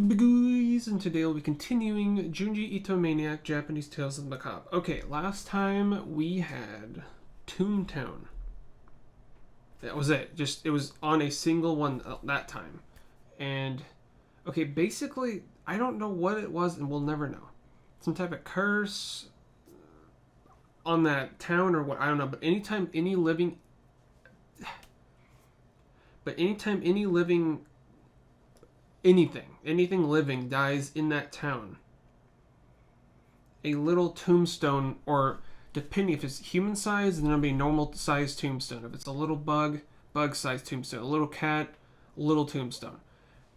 Guys, and today we'll be continuing Junji Ito Maniac, Japanese Tales of the Macabre. Okay, last time we had Toontown. That was it. Just, it was on a single one that time. And, okay, basically, I don't know what it was and we'll never know. Some type of curse on that town or what, I don't know. But anytime any living anything living dies in that town, a little tombstone, or depending if it's human size, then it'll be normal size tombstone. If it's a little bug size tombstone. A little cat, little tombstone.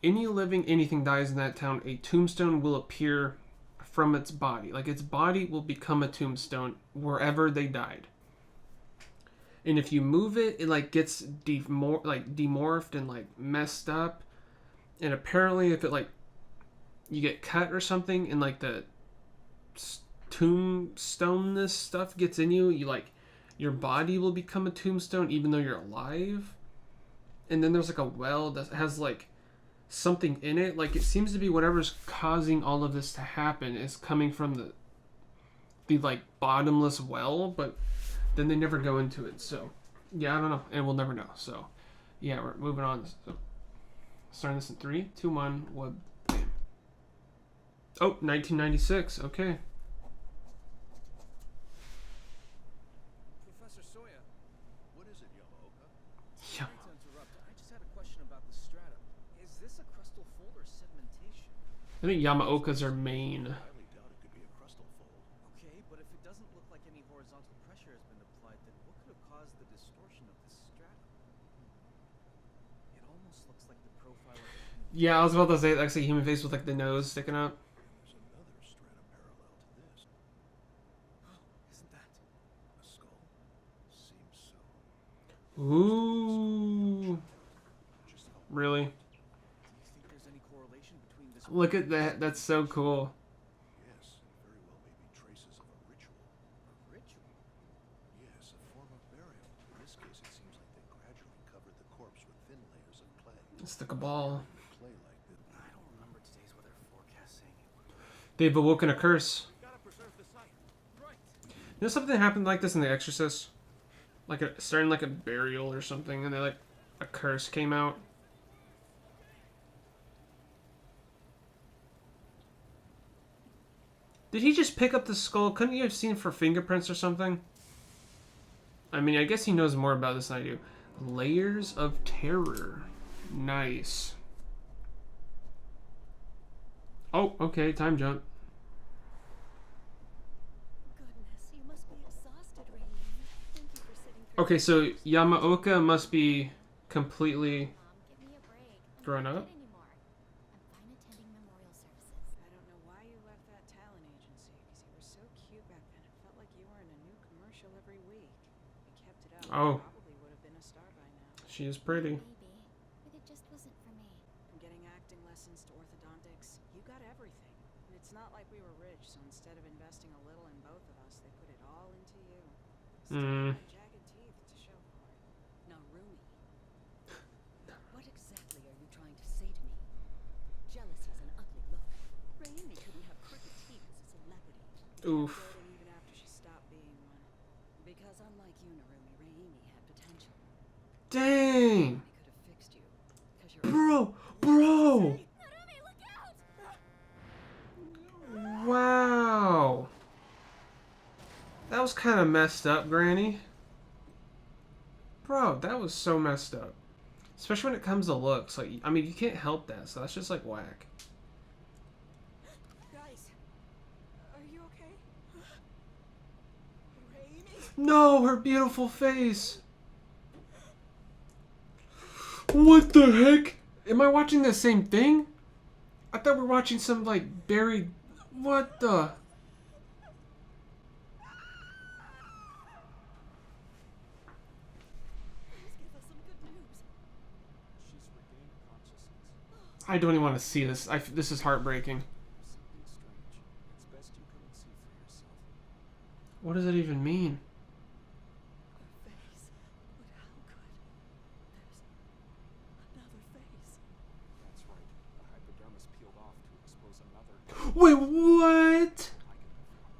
Any living anything dies in that town, a tombstone will appear from its body. Like its body will become a tombstone wherever they died. And if you move it, it like gets demorphed and like messed up. And apparently, if it like you get cut or something, and like the tombstoneness stuff gets in you, you like your body will become a tombstone even though you're alive. And then there's like a well that has like something in it. Like it seems to be whatever's causing all of this to happen is coming from the like bottomless well, but then they never go into it. So yeah, I don't know, and we'll never know. So yeah, we're moving on. So, starting this in 3, 2, 1, what? Bam. Oh, 1996. Okay. Professor Soya, what is it, Yamaoka? Yeah. Sorry to interrupt. I just had a question about the strata. Is this a crustal fold or sedimentation? I think Yamaokas are main. I highly doubt it could be a crustal fold. Okay, but if it doesn't look like any horizontal pressure has been applied, then what could have caused the distortion of this strata? It almost looks like the profile of a Yeah, I was about to say actually human face with like the nose sticking up. There's another strata parallel to this. Isn't that a skull? Seems so. Ooh. Just how Really? do you think there's any correlation between this? Look at that. That's so cool. Yes, and very well may be traces of a ritual. A ritual? Yes, a form of burial. In this case, it seems like they gradually covered the corpse with thin layers of clay. It's the Cabal. Clay like this. I don't remember today's weather forecast saying it would. They've awoken a curse. Gotta preserve the site. Right. You know something happened like this in The Exorcist? Like starting like a burial or something, and then like a curse came out. Did he just pick up the skull? Couldn't you have seen for fingerprints or something? I mean, I guess he knows more about this than I do. Layers of Terror. Nice. Oh, okay, time jump. Goodness, you must be exhausted, Rainy. Thank you for sitting through. Okay, so Yamaoka must be completely Mom, give me a break. I'm grown not a up. kid anymore. I'm fine attending memorial services. I don't know why you left that talent agency, because you were so cute back then. It felt like you were in a new commercial every week. You kept it up. Oh. You probably would have been a star by now. She is pretty. Maybe, but it just wasn't for me. From getting acting lessons to orthodontics, you got everything. And it's not like we were rich, so instead of investing a little in both of us, they put it all into you. Still Hmm. have jagged teeth to show for it. Now, Rumi, What exactly are you trying to say to me? Jealousy is an ugly look. Raimi couldn't have crooked teeth as a celebrity. Oof. dating even after she stopped being one. Because unlike you, Narumi, Raimi had potential. Dang! He could have fixed you. Because you're Bro! Narumi, look out! Wow. That was kind of messed up, Granny. Bro, that was so messed up. Especially when it comes to looks. Like, I mean, you can't help that, so that's just like whack. Guys, are you okay? Raimi? No, her beautiful face. What the heck? Am I watching the same thing? I thought we were watching some, like, buried... What the... Please give us some good news. She's regained consciousness. I don't even want to see this. This is heartbreaking. Something strange. It's best you come and see for yourself. What does it even mean? Her face. But how could? There's another face. That's right. The hypodermis peeled off suppose another. Wait, what? I could perform.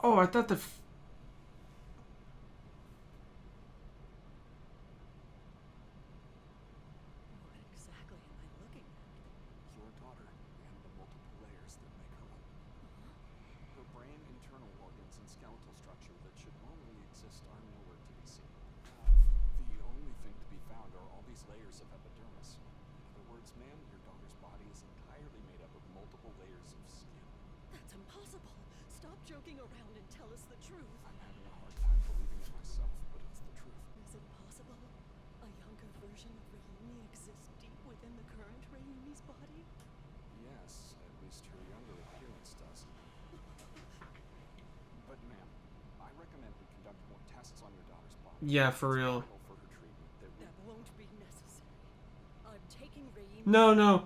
Oh, I thought the. What exactly am I looking at? Your daughter and the multiple layers that make her up. Her brain, internal organs, and skeletal structure that should normally exist are nowhere to be seen. The only thing to be found are all these layers of epidermis. In other words, ma'am, your daughter's body is entirely made up of multiple layers of skin. That's impossible. Stop joking around and tell us the truth. I'm having a hard time believing it myself, but it's the truth. Is it possible? A younger version of Raimi exists deep within the current Raimi's body? Yes, at least her younger appearance does. But ma'am, I recommend we conduct more tests on your daughter's body. Yeah, for real. It's vital for her treatment that we That won't be necessary. I'm taking Raimi. No, no,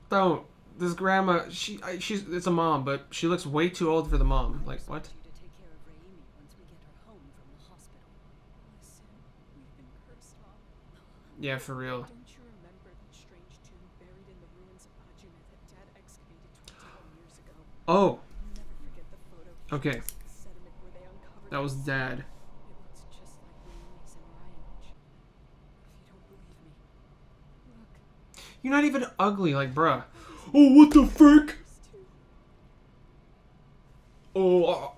don't. This grandma, she's it's a mom, but she looks way too old for the mom. Like what? You to take care of Raimi once we get her home from the hospital. Listen, we've been cursed, huh? Yeah, for real. Don't you remember that strange tomb buried in the ruins of Ajune that Dad excavated 21 years ago? Oh, I'll never forget the photo. okay. The sediment where they uncovered That was this. Dad. It looks just like Raimi's and Ryanage. If you don't believe me, look. You're not even ugly, like bruh. Oh, what the frick? These two. Oh,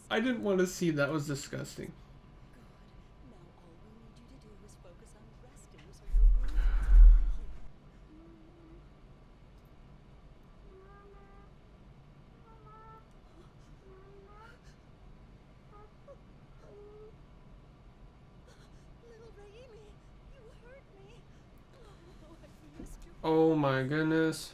I didn't want to see that. Was disgusting. Good. Now all we need you to do is focus on resting so your wound is fully healed. Little Raimi, you hurt me. Oh, I've missed you. Oh my goodness.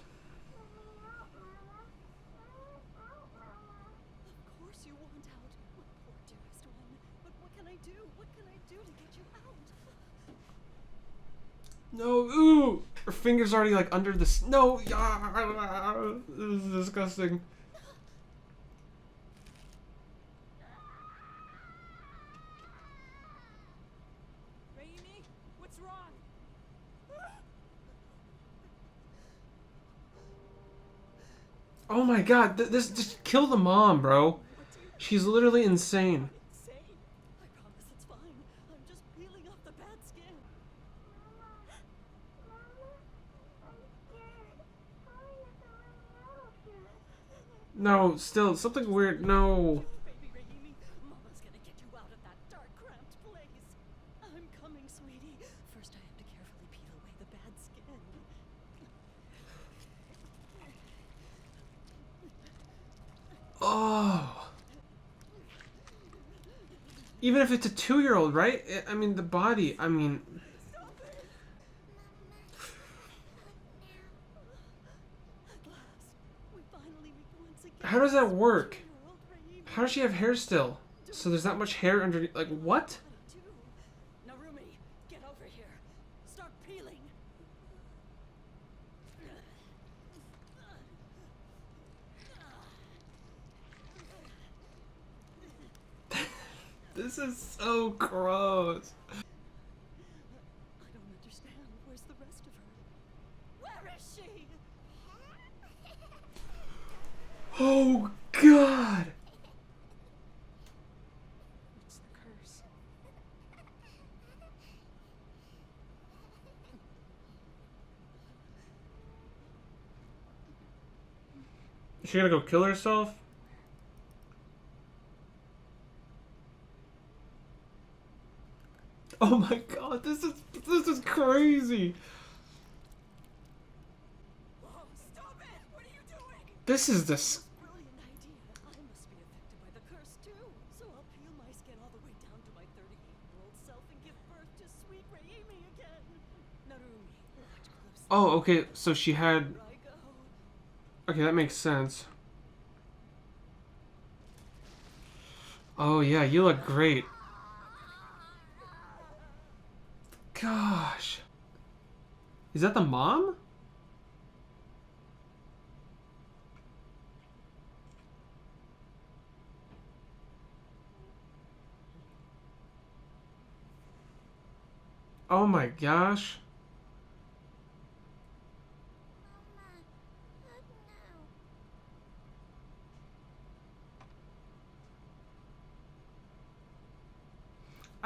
Of course you want out, my poor dearest one. But what can I do? What can I do to get you out? No, ooh, her finger's already like under the. No, yeah, this is disgusting. Raimi, what's wrong? Oh my god, this just kill the mom, bro. She's literally insane. Insane. I promise it's fine. I'm just peeling off the bad skin. No, still something weird. No. Baby Raimi, Mama's gonna get you out of that dark, cramped place. I'm coming, sweetie. First, I have to carefully peel away the bad skin. Oh. Even if it's a 2-year-old, right? I mean, the body. I mean. At last, we finally meet once again. How does that work? 2-year-old Raimi. How does she have hair still? So there's that much hair underneath. Like what? Too. Narumi, get over here. Start peeling. This is so gross. I don't understand. Where's the rest of her? Where is she? Oh god. It's the curse. Is she gonna go kill herself? Oh my god, this is crazy. Whoa, stop it! What are you doing? This is this. Brilliant idea. I must be affected by the curse too. So I'll peel my skin all the way down to my 38-year-old self and give birth to sweet Raimi again. Narumi, watch closely. Oh, okay. So she had. Here I go. Okay, that makes sense. Oh yeah, you look great. Gosh. Is that the mom? Oh my gosh.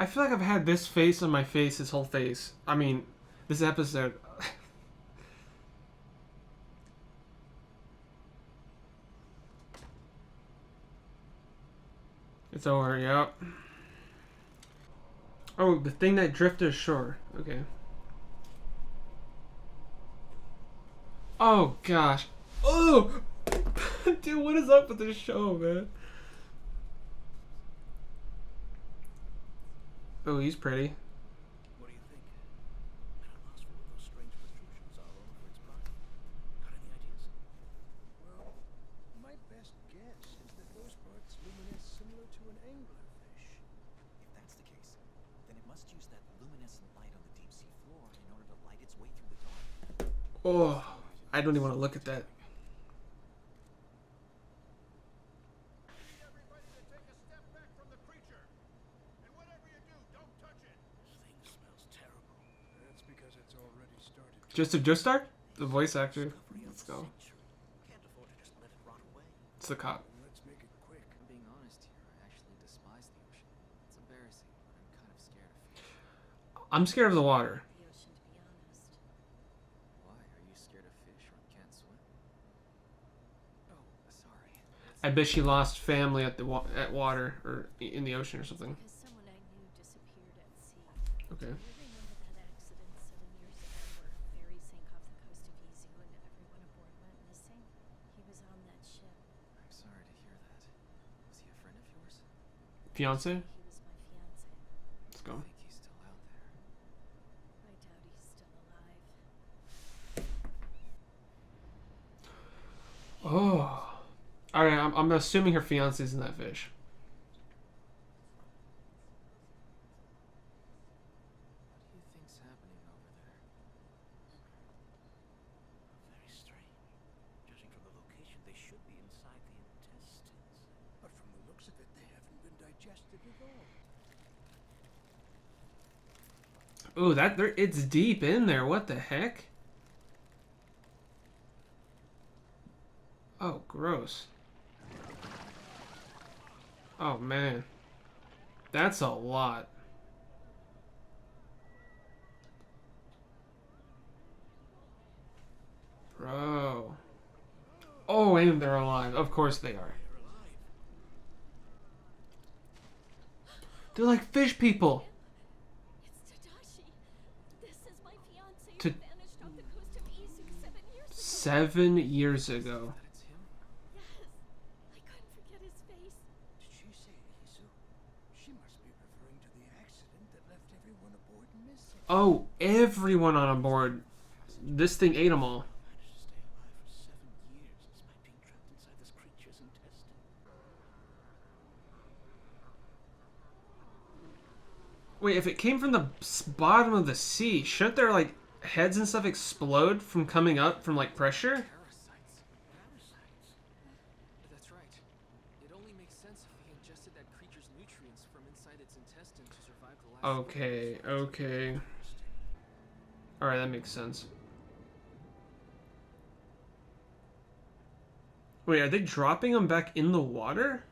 I feel like I've had this face on my face, this whole face. I mean, this episode. It's over, yep. Oh, the thing that drifted ashore. Okay. Oh, gosh. Oh! Dude, what is up with this show, man? Oh, he's pretty. What do you think? And how lost one of those strange protrusions all over its body. Got any ideas? Well, my best guess is that those parts luminesce similar to an anglerfish. If that's the case, then it must use that luminescent light on the deep sea floor in order to light its way through the dark. Oh, I don't even want to look at that. Everybody to take a step back from the creature. And whatever you do, don't touch it. This thing smells terrible. That's because it's already started. Just start? The voice actor. Let's go. Can't afford to just let it rot away. It's the cop. Let's make it quick. I'm being honest here. I actually despise the ocean. It's embarrassing, but I'm kind of scared of fish. I'm scared of the water. The ocean, to be honest. Why? Are you scared of fish or can't swim? Oh, sorry. I bet she lost family at the at water or in the ocean or something. Because someone I knew disappeared at sea. Okay. You remember that accident 7 years ago where a ferry sank off the coast of Izu and everyone aboard went missing? He was on that ship. I'm sorry to hear that. Was he a friend of yours? Fiance? He was my fiance. Let's go. I think he's still out there. I doubt he's still alive. Oh. Alright, I'm assuming her fiance's in that fish. What do you think's happening over there? Very strange. Judging from the location, they should be inside the intestines. But from the looks of it, they haven't been digested at all. Ooh, it's deep in there. What the heck? Oh, gross. Oh, man. That's a lot. Bro. Oh, and they're alive. Of course they are. They're like fish people. It's Tadashi. This is my fiance To- who vanished off the coast of Izu 7 years ago. 7 years ago. That it's him? Yes. I couldn't forget his face. Did she say Izu? She must be referring to the accident that left everyone aboard missing. Oh, everyone on board. This thing ate them all. Managed to stay alive for 7 years despite being trapped inside this creature's intestine. Wait, if it came from the bottom of the sea, shouldn't their like heads and stuff explode from coming up from like pressure? Parasites. That's right. It only makes sense if he ingested that creature's nutrients from inside its intestine to survive the last. Okay, okay. Alright, that makes sense. Wait, are they dropping them back in the water?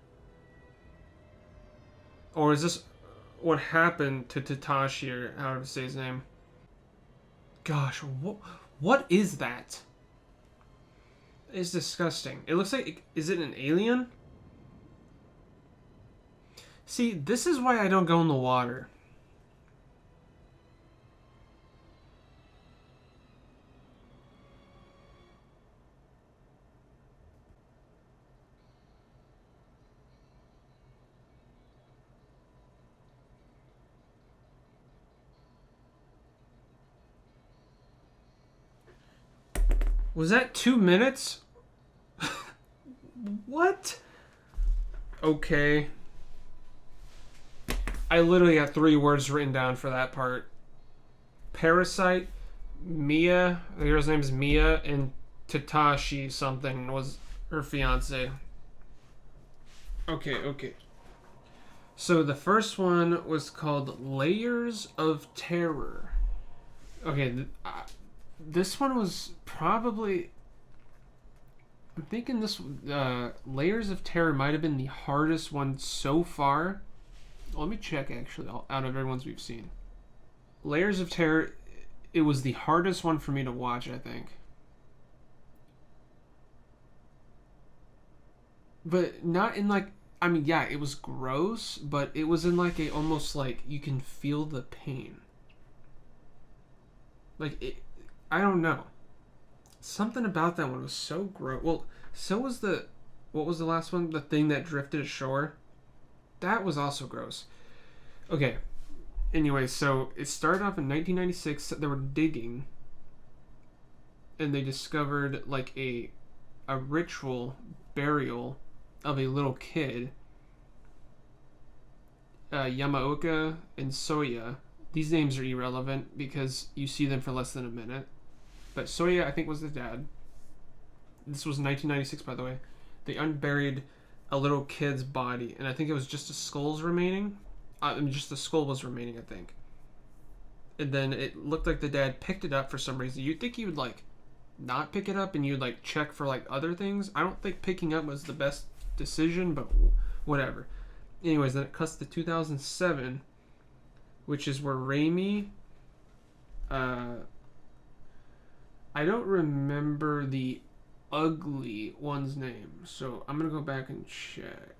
Or is this what happened to Tadashi, or how to say his name? Gosh, what is that? It's disgusting. It looks like, is it an alien? See, this is why I don't go in the water. Was that 2 minutes? What? Okay. I literally got 3 words written down for that part. Parasite, Mia, the girl's name is Mia, and Tadashi something was her fiance. Okay, okay. So the first one was called Layers of Terror. Okay, this one was probably... I'm thinking this Layers of Terror might have been the hardest one so far. Let me check, actually, out of everyone's we've seen. Layers of Terror, it was the hardest one for me to watch, I think. But not in like, I mean, yeah, it was gross, but it was in like a almost like you can feel the pain. Like, I don't know. Something about that one was so gross. Well, so was what was the last one? The thing that drifted ashore? That was also gross. Okay. Anyway, so it started off in 1996. They were digging, and they discovered like a ritual burial of a little kid. Yamaoka and Soya. These names are irrelevant because you see them for less than a minute. But Soya, I think, was the dad. This was 1996, by the way. They unburied a little kid's body, and I think it was just the skulls remaining. Just the skull was remaining, I think. And then it looked like the dad picked it up for some reason. You'd think he would, like, not pick it up and you'd, like, check for, like, other things. I don't think picking up was the best decision, but whatever. Anyways, then it cuts to 2007, which is where Raimi... I don't remember the ugly one's name, so I'm gonna go back and check.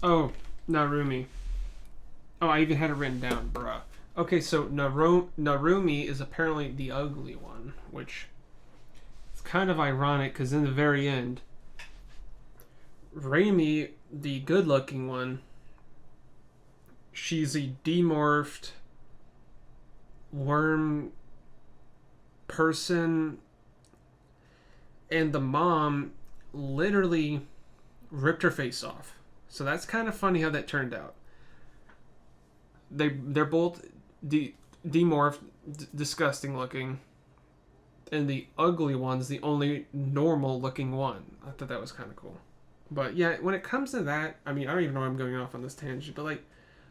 Oh, Narumi. Oh, I even had it written down, bruh. Okay, so Narumi is apparently the ugly one, which is kind of ironic because in the very end, Raimi, the good-looking one, she's a demorphed worm person, and the mom literally ripped her face off. So that's kind of funny how that turned out. They're both demorphed, disgusting looking, and the ugly one's the only normal looking one. I thought that was kind of cool. But yeah, when it comes to that, I mean, I don't even know why I'm going off on this tangent, but like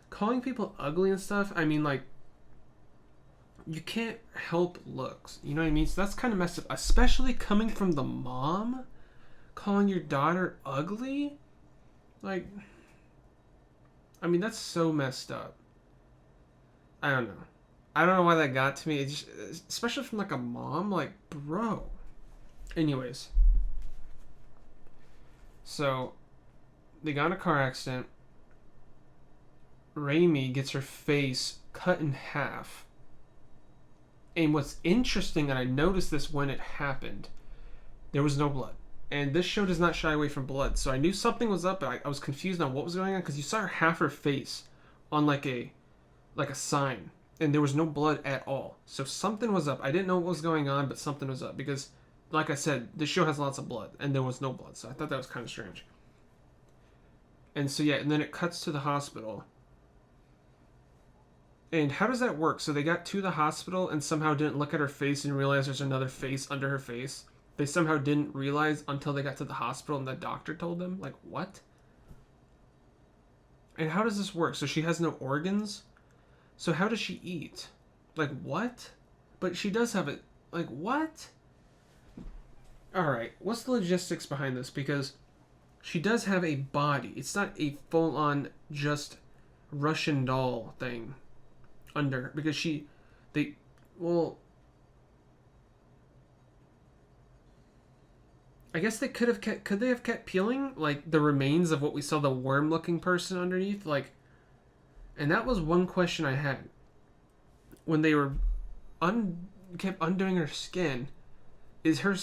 calling people ugly and stuff, I mean, like, you can't help looks. You know what I mean? So that's kind of messed up, especially coming from the mom, calling your daughter ugly. Like, I mean, that's so messed up. I don't know. I don't know why that got to me. It just, especially from like a mom, like, bro. Anyways, so they got in a car accident. Raimi gets her face cut in half. And what's interesting, and I noticed this when it happened, there was no blood. And this show does not shy away from blood. So I knew something was up, but I was confused on what was going on because you saw half her face on like a sign. And there was no blood at all. So something was up. I didn't know what was going on, but something was up. Because, like I said, this show has lots of blood. And there was no blood. So I thought that was kind of strange. And so yeah, and then it cuts to the hospital. And how does that work? So they got to the hospital and somehow didn't look at her face and realize there's another face under her face. They somehow didn't realize until they got to the hospital and the doctor told them. Like, what? And how does this work? So she has no organs? So how does she eat? Like, what? But she does have it. Like, what? Alright, what's the logistics behind this? Because she does have a body. It's not a full-on just Russian doll thing under her. Because I guess they could they have kept peeling, like, the remains of what we saw the worm-looking person underneath? Like, and that was one question I had. When they were kept undoing her skin, is the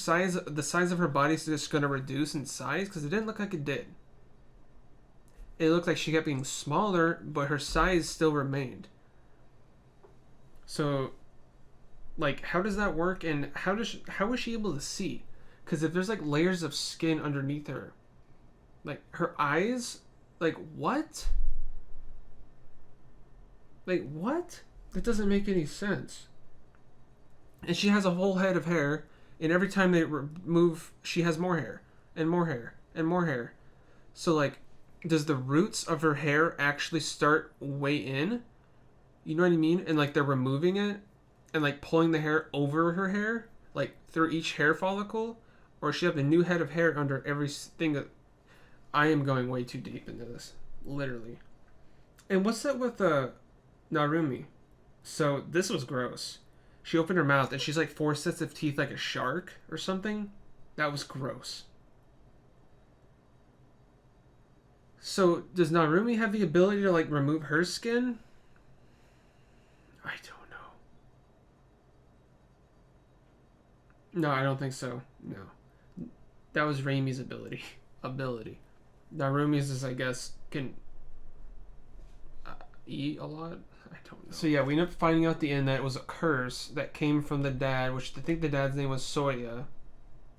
size of her body just going to reduce in size? Because it didn't look like it did. It looked like she kept being smaller, but her size still remained. So, like, how does that work? And how is she able to see? Because if there's, like, layers of skin underneath her, like, her eyes, like, what? Like, what? That doesn't make any sense. And she has a whole head of hair, and every time they remove, she has more hair, and more hair, and more hair. So, like, does the roots of her hair actually start way in? You know what I mean? And, like, they're removing it, and, like, pulling the hair over her hair, like, through each hair follicle? Or she have a new head of hair under everything that... I am going way too deep into this. Literally. And what's that with Narumi? So this was gross. She opened her mouth and she's like 4 sets of teeth like a shark or something. That was gross. So does Narumi have the ability to like remove her skin? I don't know. No, I don't think so. No. That was Raimi's ability. Narumi's is, I guess, can eat a lot. I don't know. So yeah, we ended up finding out at the end that it was a curse that came from the dad, which I think the dad's name was Soya,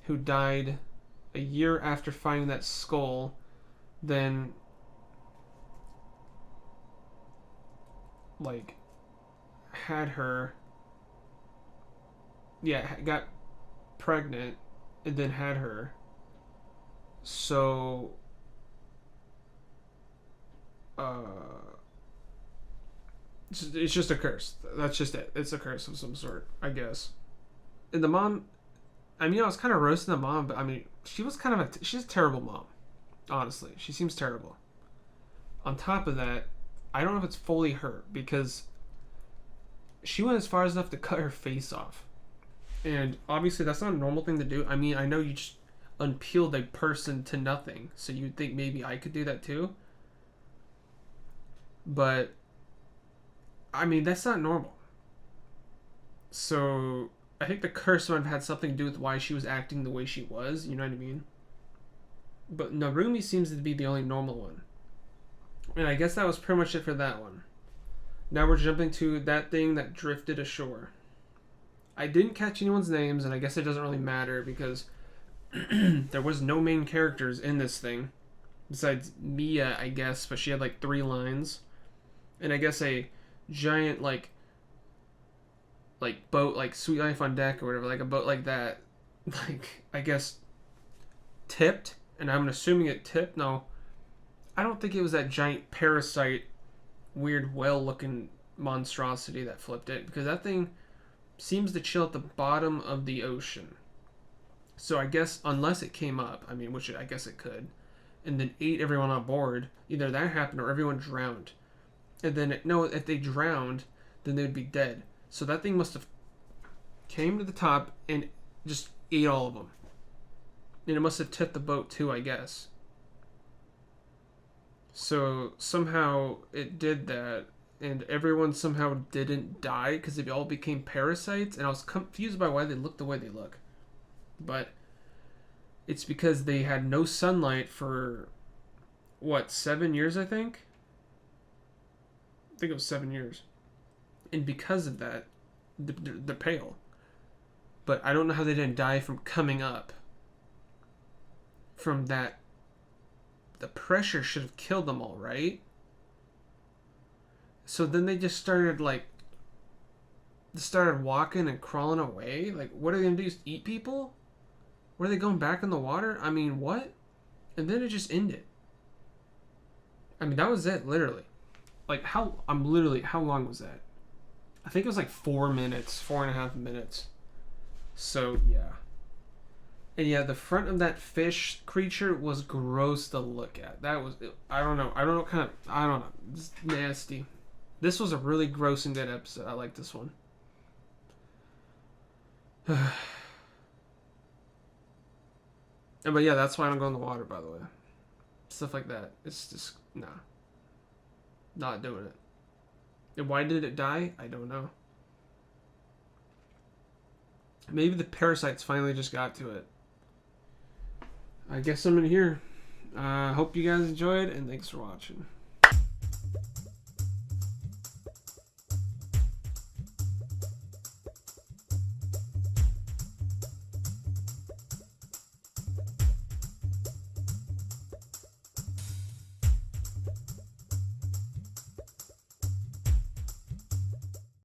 who died a year after finding that skull. Then, like, had her. Yeah, got pregnant and then had her. So, it's just a curse. That's just it. It's a curse of some sort, I guess. And the mom, I mean, I was kind of roasting the mom, but I mean, she was kind of she's a terrible mom. Honestly, she seems terrible. On top of that, I don't know if it's fully her because she went as far as enough to cut her face off. And obviously that's not a normal thing to do. I mean, I know you just unpeeled a person to nothing, so you'd think maybe I could do that too. But I mean, that's not normal. So I think the curse might have had something to do with why she was acting the way she was, you know what I mean? But Narumi seems to be the only normal one. And I guess that was pretty much it for that one. Now we're jumping to that thing that drifted ashore. I didn't catch anyone's names, and I guess it doesn't really matter because there was no main characters in this thing. Besides Mia, I guess, but she had like 3 lines. And I guess a giant like boat, like Sweet Life on Deck or whatever, like a boat like that, like, I guess, tipped. And I'm assuming it tipped. No, I don't think it was that giant parasite, weird whale-looking monstrosity that flipped it, because that thing seems to chill at the bottom of the ocean. So I guess unless it came up, I mean, which I guess it could, and then ate everyone on board, either that happened or everyone drowned. And then, if they drowned, then they'd be dead. So that thing must have came to the top and just ate all of them. And it must have tipped the boat too, I guess. So somehow it did that, and everyone somehow didn't die because they all became parasites. And I was confused by why they look the way they look. But it's because they had no sunlight for, 7 years, I think? I think it was 7 years. And because of that, they're pale. But I don't know how they didn't die from coming up. From that, the pressure should have killed them all, right? So then they just started walking and crawling away. Like, what are they gonna do? Just eat people? Were they going back in the water? I mean, what? And then it just ended. I mean, that was it, literally. Like, how long was that? I think it was like 4 minutes, 4.5 minutes. So, yeah. And yeah, the front of that fish creature was gross to look at. That was, I don't know. It's nasty. This was a really gross and good episode. I like this one. But yeah, that's why I don't go in the water, by the way. Stuff like that. It's just, nah. Not doing it. And why did it die? I don't know. Maybe the parasites finally just got to it. I guess I'm in here. Hope you guys enjoyed, and thanks for watching.